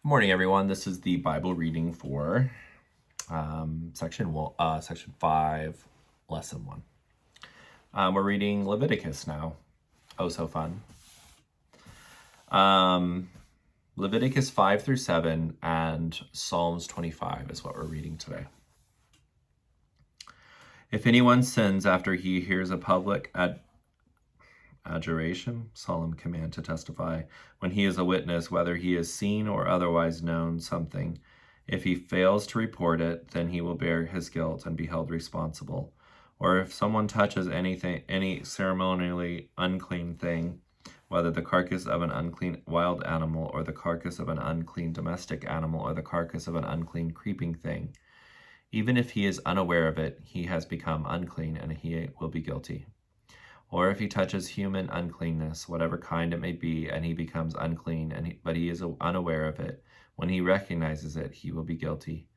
Good morning, everyone. This is the Bible reading for section 5, lesson 1. We're reading Leviticus now. Oh, so fun. Leviticus 5 through 7 and Psalms 25 is what we're reading today. If anyone sins after he hears a public adjuration, solemn command to testify, when he is a witness, whether he has seen or otherwise known something, if he fails to report it, then he will bear his guilt and be held responsible. Or if someone touches any ceremonially unclean thing, whether the carcass of an unclean wild animal, or the carcass of an unclean domestic animal, or the carcass of an unclean creeping thing, even if he is unaware of it, he has become unclean, and he will be guilty. Or if he touches human uncleanness, whatever kind it may be, and he becomes unclean, but he is unaware of it, when he recognizes it, he will be guilty.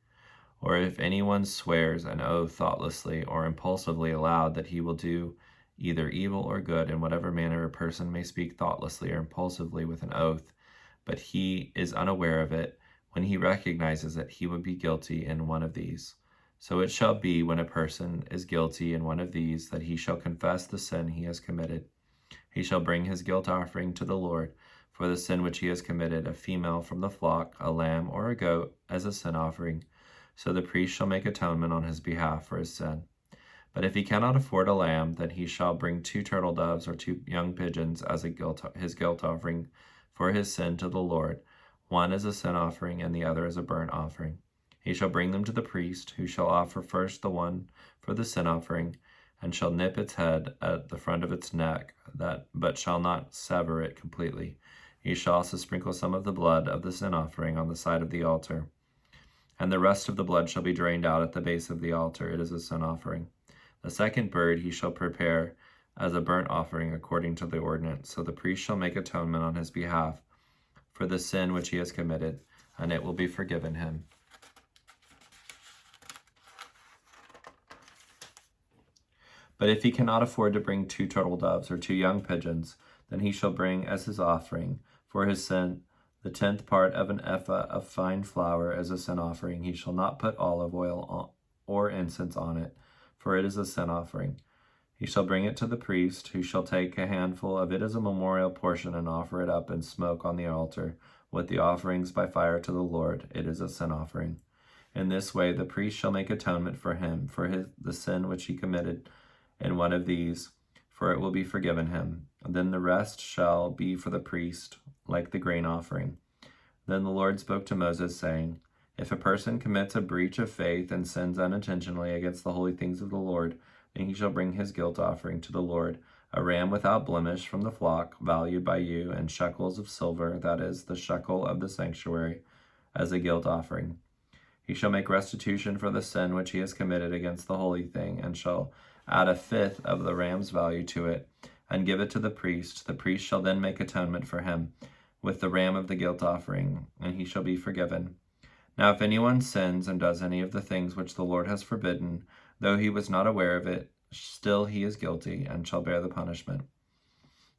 Or if anyone swears an oath thoughtlessly or impulsively aloud that he will do either evil or good, in whatever manner a person may speak thoughtlessly or impulsively with an oath, but he is unaware of it, when he recognizes it, he will be guilty in one of these. So it shall be, when a person is guilty in one of these, that he shall confess the sin he has committed. He shall bring his guilt offering to the Lord for the sin which he has committed, a female from the flock, a lamb or a goat, as a sin offering. So the priest shall make atonement on his behalf for his sin. But if he cannot afford a lamb, then he shall bring 2 turtle doves or 2 young pigeons as his guilt offering for his sin to the Lord, one as a sin offering and the other as a burnt offering. He shall bring them to the priest, who shall offer first the one for the sin offering, and shall nip its head at the front of its neck, but shall not sever it completely. He shall also sprinkle some of the blood of the sin offering on the side of the altar, and the rest of the blood shall be drained out at the base of the altar. It is a sin offering. The second bird he shall prepare as a burnt offering according to the ordinance. So the priest shall make atonement on his behalf for the sin which he has committed, and it will be forgiven him. But if he cannot afford to bring 2 turtle doves or 2 young pigeons, then he shall bring as his offering for his sin the 10th part of an ephah of fine flour as a sin offering. He shall not put olive oil or incense on it, for it is a sin offering. He shall bring it to the priest, who shall take a handful of it as a memorial portion and offer it up in smoke on the altar with the offerings by fire to the Lord. It is a sin offering. In this way the priest shall make atonement for him for the sin which he committed in one of these, for it will be forgiven him. And then the rest shall be for the priest, like the grain offering. Then the Lord spoke to Moses, saying, If a person commits a breach of faith and sins unintentionally against the holy things of the Lord, then he shall bring his guilt offering to the Lord, a ram without blemish from the flock, valued by you, and shekels of silver, that is, the shekel of the sanctuary, as a guilt offering. He shall make restitution for the sin which he has committed against the holy thing, and shall add 1/5 of the ram's value to it, and give it to the priest. The priest shall then make atonement for him with the ram of the guilt offering, and he shall be forgiven. Now if anyone sins and does any of the things which the Lord has forbidden, though he was not aware of it, still he is guilty, and shall bear the punishment.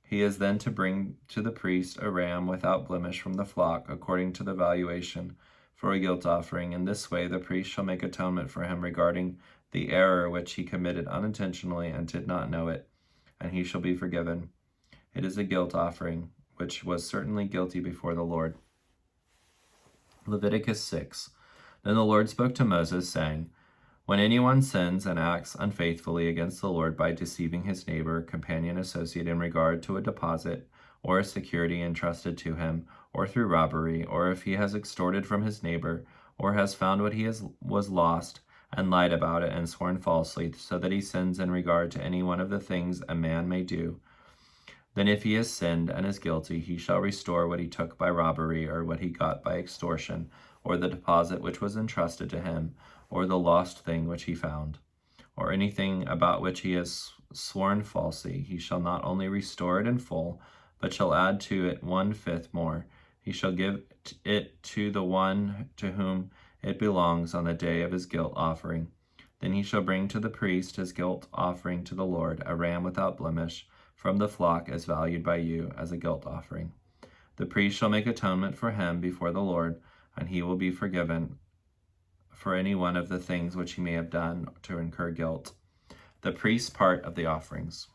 He is then to bring to the priest a ram without blemish from the flock, according to the valuation, for a guilt offering. In this way the priest shall make atonement for him regarding the error which he committed unintentionally and did not know it, and he shall be forgiven. It is a guilt offering, which was certainly guilty before the Lord. Leviticus 6. Then the Lord spoke to Moses, saying, When anyone sins and acts unfaithfully against the Lord by deceiving his neighbor, companion, associate in regard to a deposit or a security entrusted to him, or through robbery, or if he has extorted from his neighbor, or has found what was lost, and lied about it, and sworn falsely, so that he sins in regard to any one of the things a man may do, then if he has sinned and is guilty, he shall restore what he took by robbery, or what he got by extortion, or the deposit which was entrusted to him, or the lost thing which he found, or anything about which he has sworn falsely. He shall not only restore it in full, but shall add to it 1/5 more. He shall give it to the one to whom it belongs on the day of his guilt offering. Then he shall bring to the priest his guilt offering to the Lord, a ram without blemish from the flock, as valued by you, as a guilt offering. The priest shall make atonement for him before the Lord, and he will be forgiven for any one of the things which he may have done to incur guilt. The priest's part of the offerings.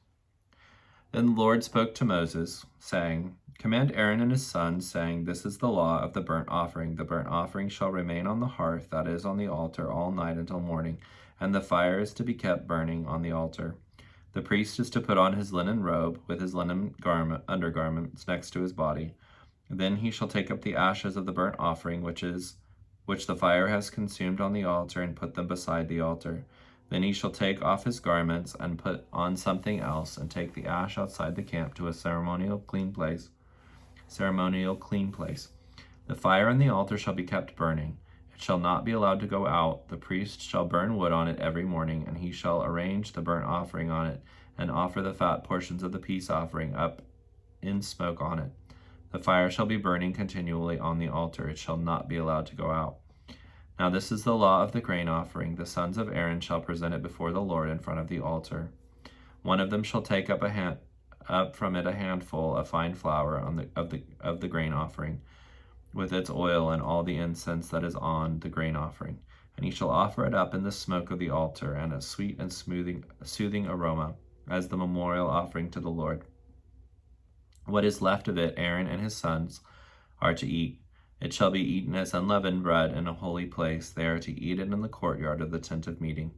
Then the Lord spoke to Moses, saying, Command Aaron and his sons, saying, This is the law of the burnt offering. The burnt offering shall remain on the hearth, that is, on the altar, all night until morning, and the fire is to be kept burning on the altar. The priest is to put on his linen robe with his linen undergarments next to his body. Then he shall take up the ashes of the burnt offering which the fire has consumed on the altar, and put them beside the altar. Then he shall take off his garments and put on something else, and take the ash outside the camp to a ceremonial clean place. The fire on the altar shall be kept burning. It shall not be allowed to go out. The priest shall burn wood on it every morning, and he shall arrange the burnt offering on it, and offer the fat portions of the peace offering up in smoke on it. The fire shall be burning continually on the altar. It shall not be allowed to go out. Now this is the law of the grain offering. The sons of Aaron shall present it before the Lord in front of the altar. One of them shall take up from it a handful of fine flour of the grain offering, with its oil and all the incense that is on the grain offering. And he shall offer it up in the smoke of the altar, and a sweet and soothing aroma, as the memorial offering to the Lord. What is left of it Aaron and his sons are to eat. It shall be eaten as unleavened bread in a holy place. They are to eat it in the courtyard of the tent of meeting.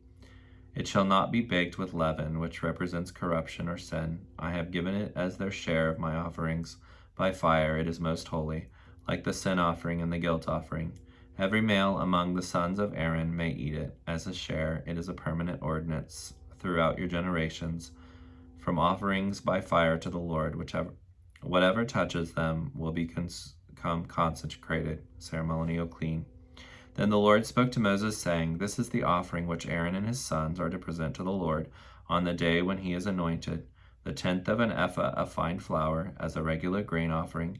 It shall not be baked with leaven, which represents corruption or sin. I have given it as their share of my offerings. By fire it is most holy, like the sin offering and the guilt offering. Every male among the sons of Aaron may eat it as a share. It is a permanent ordinance throughout your generations, from offerings by fire to the Lord. Whatever touches them will become consecrated, ceremonial clean. Then the Lord spoke to Moses, saying, This is the offering which Aaron and his sons are to present to the Lord on the day when he is anointed, the 10th of an ephah of fine flour as a regular grain offering,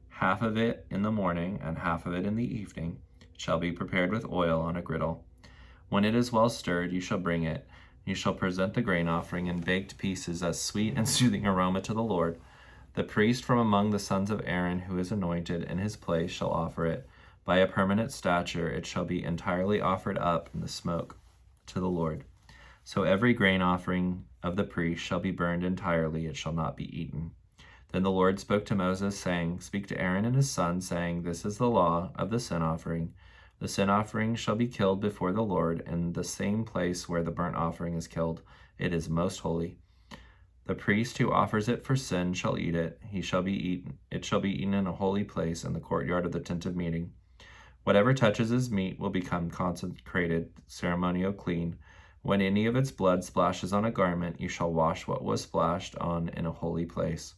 half of it in the morning and half of it in the evening. It shall be prepared with oil on a griddle. When it is well stirred, you shall bring it. You shall present the grain offering in baked pieces as sweet and soothing aroma to the Lord. The priest from among the sons of Aaron who is anointed in his place shall offer it. By a permanent stature it shall be entirely offered up in the smoke to the Lord. So every grain offering of the priest shall be burned entirely, it shall not be eaten. Then the Lord spoke to Moses, saying, Speak to Aaron and his sons, saying, This is the law of the sin offering. The sin offering shall be killed before the Lord in the same place where the burnt offering is killed. It is most holy. The priest who offers it for sin shall eat it. It shall be eaten in a holy place in the courtyard of the tent of meeting. Whatever touches his meat will become consecrated, ceremonial clean. When any of its blood splashes on a garment, you shall wash what was splashed on in a holy place.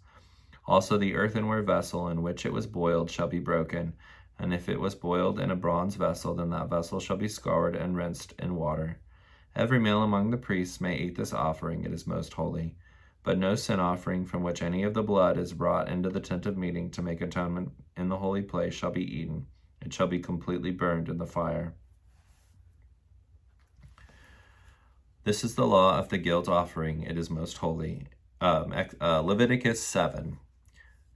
Also the earthenware vessel in which it was boiled shall be broken, and if it was boiled in a bronze vessel, then that vessel shall be scoured and rinsed in water. Every male among the priests may eat this offering, it is most holy. But no sin offering from which any of the blood is brought into the tent of meeting to make atonement in the holy place shall be eaten. It shall be completely burned in the fire. This is the law of the guilt offering. It is most holy. Leviticus 7.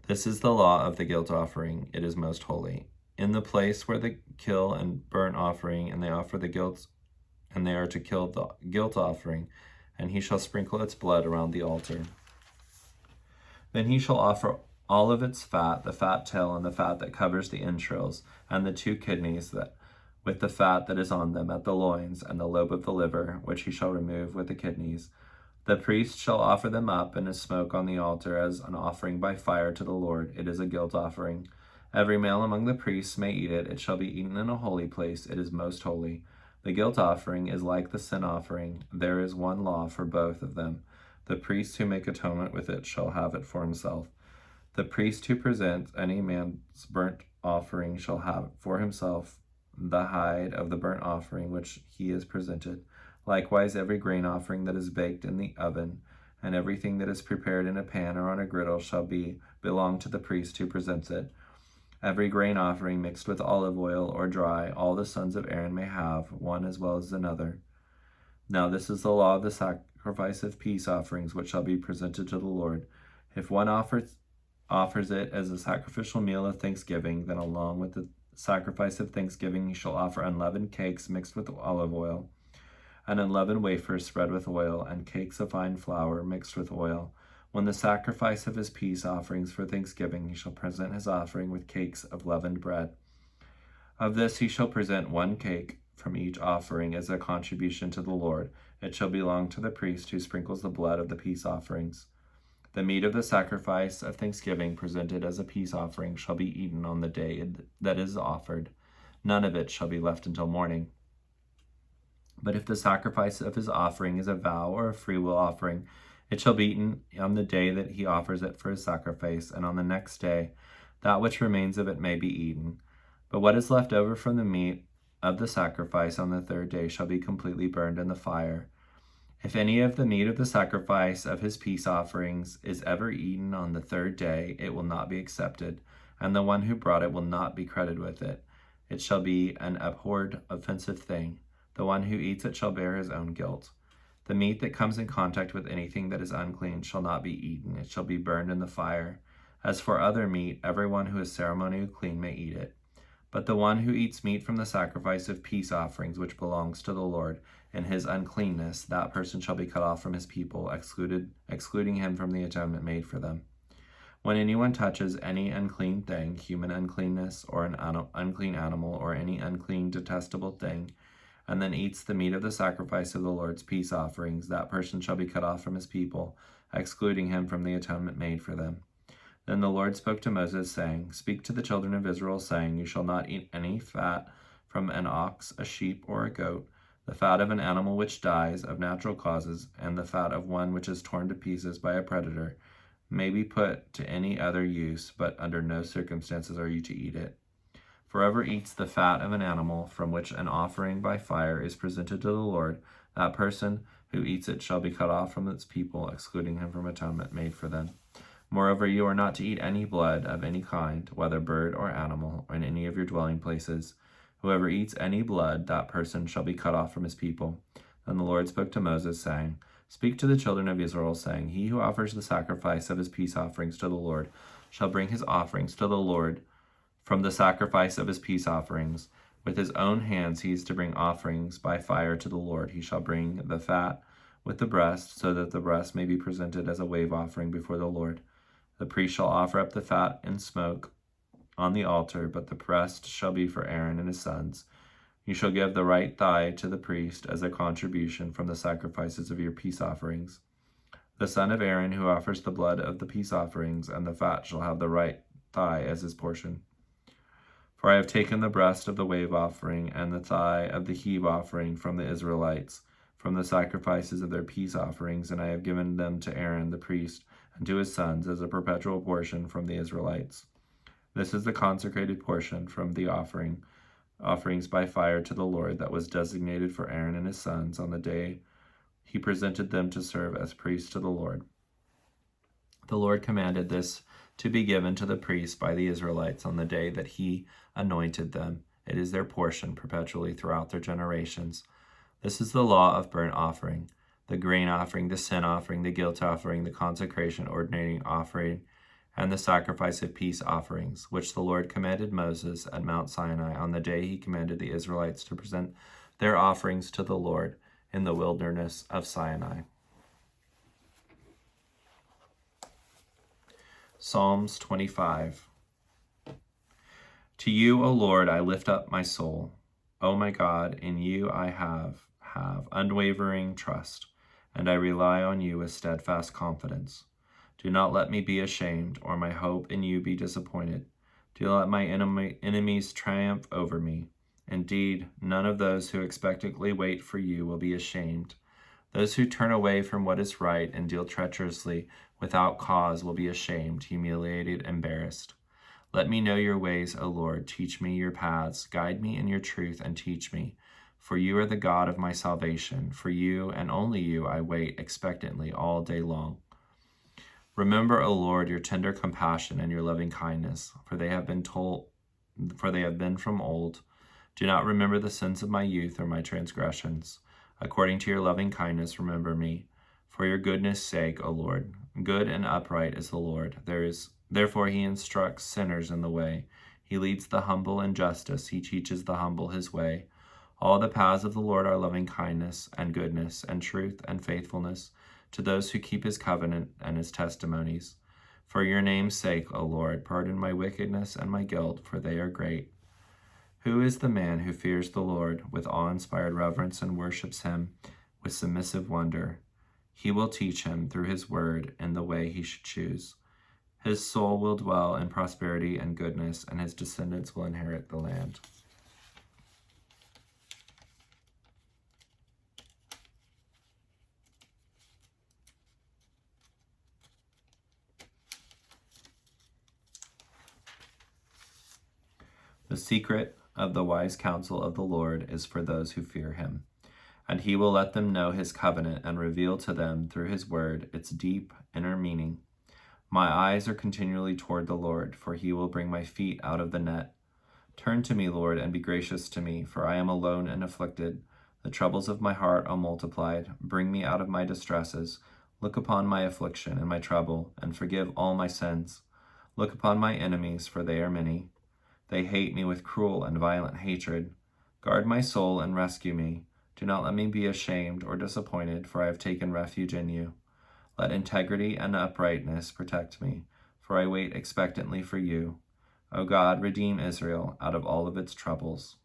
This is the law of the guilt offering. It is most holy. In the place where the kill and burnt offering, and they offer the guilt, and they are to kill the guilt offering, and he shall sprinkle its blood around the altar. Then he shall offer all of its fat, the fat tail and the fat that covers the entrails, and the 2 kidneys with the fat that is on them at the loins, and the lobe of the liver, which he shall remove with the kidneys. The priest shall offer them up in a smoke on the altar as an offering by fire to the Lord. It is a guilt offering. Every male among the priests may eat it. It shall be eaten in a holy place. It is most holy. The guilt offering is like the sin offering. There is one law for both of them. The priest who make atonement with it shall have it for himself. The priest who presents any man's burnt offering shall have for himself the hide of the burnt offering which he has presented. Likewise, every grain offering that is baked in the oven, and everything that is prepared in a pan or on a griddle shall belong to the priest who presents it. Every grain offering mixed with olive oil or dry, all the sons of Aaron may have, one as well as another. Now this is the law of the sacrifice of peace offerings, which shall be presented to the Lord. If one offers offers it as a sacrificial meal of thanksgiving, then along with the sacrifice of thanksgiving he shall offer unleavened cakes mixed with olive oil, and unleavened wafers spread with oil, and cakes of fine flour mixed with oil. When the sacrifice of his peace offerings for thanksgiving, he shall present his offering with cakes of leavened bread. Of this he shall present 1 cake from each offering as a contribution to the Lord. It shall belong to the priest who sprinkles the blood of the peace offerings. The meat of the sacrifice of thanksgiving presented as a peace offering shall be eaten on the day that is offered. None of it shall be left until morning. But if the sacrifice of his offering is a vow or a freewill offering, it shall be eaten on the day that he offers it for his sacrifice, and on the next day that which remains of it may be eaten. But what is left over from the meat of the sacrifice on the 3rd day shall be completely burned in the fire. If any of the meat of the sacrifice of his peace offerings is ever eaten on the 3rd day, it will not be accepted, and the one who brought it will not be credited with it. It shall be an abhorred, offensive thing. The one who eats it shall bear his own guilt. The meat that comes in contact with anything that is unclean shall not be eaten. It shall be burned in the fire. As for other meat, everyone who is ceremonially clean may eat it. But the one who eats meat from the sacrifice of peace offerings, which belongs to the Lord, in his uncleanness, that person shall be cut off from his people, excluding him from the atonement made for them. When anyone touches any unclean thing, human uncleanness, or an unclean animal, or any unclean detestable thing, and then eats the meat of the sacrifice of the Lord's peace offerings, that person shall be cut off from his people, excluding him from the atonement made for them. Then the Lord spoke to Moses, saying, Speak to the children of Israel, saying, You shall not eat any fat from an ox, a sheep, or a goat, the fat of an animal which dies of natural causes, and the fat of one which is torn to pieces by a predator, may be put to any other use, but under no circumstances are you to eat it. For whoever eats the fat of an animal from which an offering by fire is presented to the Lord, that person who eats it shall be cut off from its people, excluding him from atonement made for them. Moreover, you are not to eat any blood of any kind, whether bird or animal, or in any of your dwelling places. Whoever eats any blood, that person shall be cut off from his people. Then the Lord spoke to Moses, saying, Speak to the children of Israel, saying, He who offers the sacrifice of his peace offerings to the Lord shall bring his offerings to the Lord from the sacrifice of his peace offerings. With his own hands he is to bring offerings by fire to the Lord. He shall bring the fat with the breast, so that the breast may be presented as a wave offering before the Lord. The priest shall offer up the fat and smoke on the altar, but the breast shall be for Aaron and his sons. You shall give the right thigh to the priest as a contribution from the sacrifices of your peace offerings. The son of Aaron who offers the blood of the peace offerings and the fat shall have the right thigh as his portion. For I have taken the breast of the wave offering and the thigh of the heave offering from the Israelites, from the sacrifices of their peace offerings, and I have given them to Aaron the priest and to his sons as a perpetual portion from the Israelites. This is the consecrated portion from the offerings by fire to the Lord that was designated for Aaron and his sons on the day he presented them to serve as priests to the Lord. The Lord commanded this to be given to the priests by the Israelites on the day that he anointed them. It is their portion perpetually throughout their generations. This is the law of burnt offering, the grain offering, the sin offering, the guilt offering, the consecration ordinating offering, and the sacrifice of peace offerings, which the Lord commanded Moses at Mount Sinai on the day he commanded the Israelites to present their offerings to the Lord in the wilderness of Sinai. Psalms 25. To you, O Lord, I lift up my soul. O my God, in you I have unwavering trust, and I rely on you with steadfast confidence. Do not let me be ashamed, or my hope in you be disappointed. Do not let my enemies triumph over me. Indeed, none of those who expectantly wait for you will be ashamed. Those who turn away from what is right and deal treacherously without cause will be ashamed, humiliated, embarrassed. Let me know your ways, O Lord. Teach me your paths. Guide me in your truth and teach me. For you are the God of my salvation. For you and only you I wait expectantly all day long. Remember, O Lord, your tender compassion and your loving kindness, for they have been from old. Do not remember the sins of my youth or my transgressions. According to your loving kindness, remember me. For your goodness' sake, O Lord, good and upright is the Lord. There is Therefore he instructs sinners in the way. He leads the humble in justice. He teaches the humble his way. All the paths of the Lord are loving kindness and goodness and truth and faithfulness to those who keep his covenant and his testimonies. For your name's sake, O Lord, pardon my wickedness and my guilt, for they are great. Who is the man who fears the Lord with awe-inspired reverence and worships him with submissive wonder? He will teach him through his word in the way he should choose. His soul will dwell in prosperity and goodness, and his descendants will inherit the land. The secret of the wise counsel of the Lord is for those who fear him, and he will let them know his covenant and reveal to them through his word its deep inner meaning. My eyes are continually toward the Lord, for he will bring my feet out of the net. Turn to me, Lord, and be gracious to me, for I am alone and afflicted. The troubles of my heart are multiplied. Bring me out of my distresses. Look upon my affliction and my trouble, and forgive all my sins. Look upon my enemies, for they are many. They hate me with cruel and violent hatred. Guard my soul and rescue me. Do not let me be ashamed or disappointed, for I have taken refuge in you. Let integrity and uprightness protect me, for I wait expectantly for you. O God, redeem Israel out of all of its troubles.